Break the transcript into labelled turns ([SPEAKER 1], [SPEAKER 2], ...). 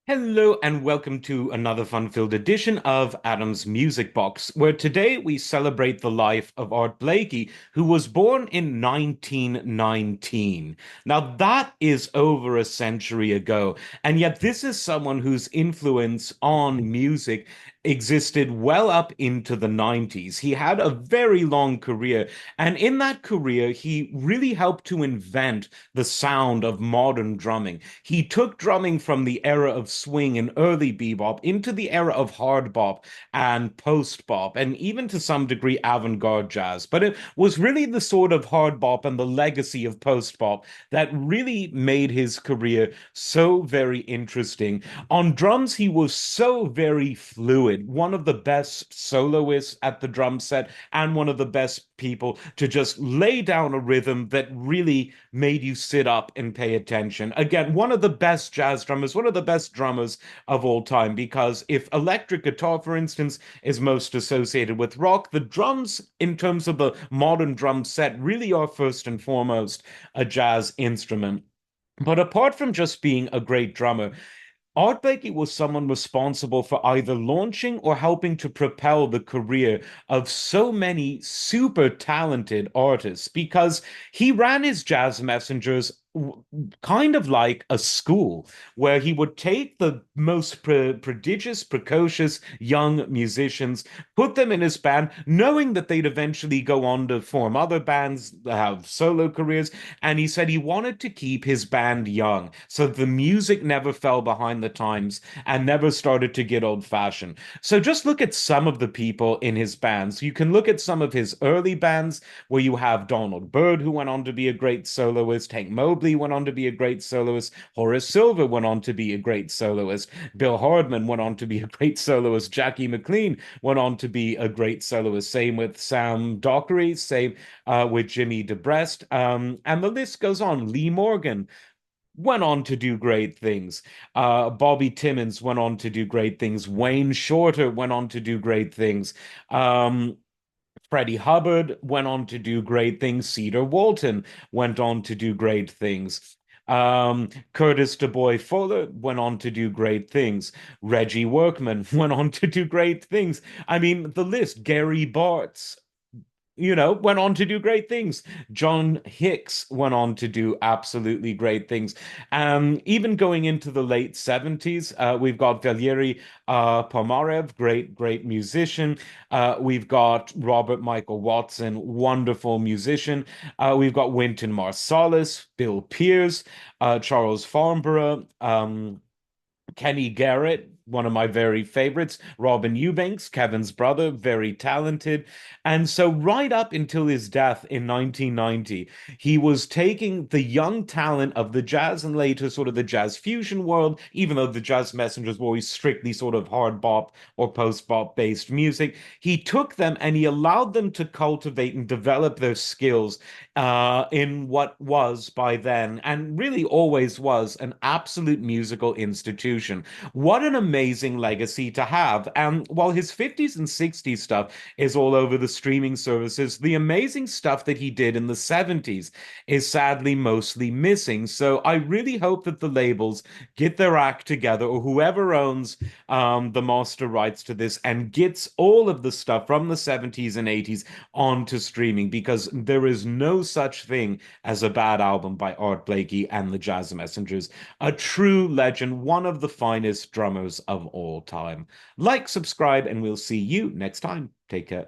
[SPEAKER 1] Hello and welcome to another fun-filled edition of Adam's Music Box, where today we celebrate the life of Art Blakey, who was born in 1919. Now that is over a century ago, and yet this is someone whose influence on music existed well up into the 90s. He had a very long career, and in that career, he really helped to invent the sound of modern drumming. He took drumming from the era of swing and early bebop into the era of hard bop and post bop, and even to some degree avant-garde jazz. But it was really the sort of hard bop and the legacy of post bop that really made his career so very interesting. On drums, he was so very fluid, one of the best soloists at the drum set, and one of the best people to just lay down a rhythm that really made you sit up and pay attention. Again, one of the best jazz drummers, one of the best drummers of all time, because if electric guitar, for instance, is most associated with rock, the drums, in terms of the modern drum set, really are first and foremost a jazz instrument. But apart from just being a great drummer, Art Blakey was someone responsible for either launching or helping to propel the career of so many super talented artists because he ran his jazz messengers kind of like a school where he would take the most prodigious, precocious young musicians, put them in his band, knowing that they'd eventually go on to form other bands, have solo careers. And he said he wanted to keep his band young so the music never fell behind the times and never started to get old fashioned. So just look at some of the people in his bands. You can look at some of his early bands where you have Donald Byrd, who went on to be a great soloist, Hank Mobley went on to be a great soloist, Horace Silver went on to be a great soloist, Bill Hardman went on to be a great soloist, Jackie McLean went on to be a great soloist. Same with Sam Dockery, same with Jimmy DeBrest, and the list goes on. Lee Morgan went on to do great things. Bobby Timmons went on to do great things. Wayne Shorter went on to do great things. Um, Freddie Hubbard went on to do great things. Cedar Walton went on to do great things. Curtis Du Bois Fuller went on to do great things. Reggie Workman went on to do great things. I mean, the list, Gary Bartz, went on to do great things. John Hicks went on to do absolutely great things. Even going into the late 70s, we've got Valery Pomarev, great musician. We've got Robert Michael Watson, wonderful musician. We've got Wynton Marsalis, Bill Pierce, Charles Farnborough, Kenny Garrett, one of my very favorites. Robin Eubanks, Kevin's brother, very talented. And so, right up until his death in 1990, he was taking the young talent of the jazz and later sort of the jazz fusion world, even though the jazz messengers were always strictly sort of hard bop or post bop based music. He took them and he allowed them to cultivate and develop their skills in what was by then and really always was an absolute musical institution. What an amazing legacy to have. And while his 50s and 60s stuff is all over the streaming services, the amazing stuff that he did in the 70s is sadly mostly missing. So I really hope that the labels get their act together, or whoever owns the master rights to this, and gets all of the stuff from the 70s and 80s onto streaming, because there is no such thing as a bad album by Art Blakey and the Jazz Messengers. A true legend, one of the finest drummers of all time. Like, subscribe, and we'll see you next time. Take care.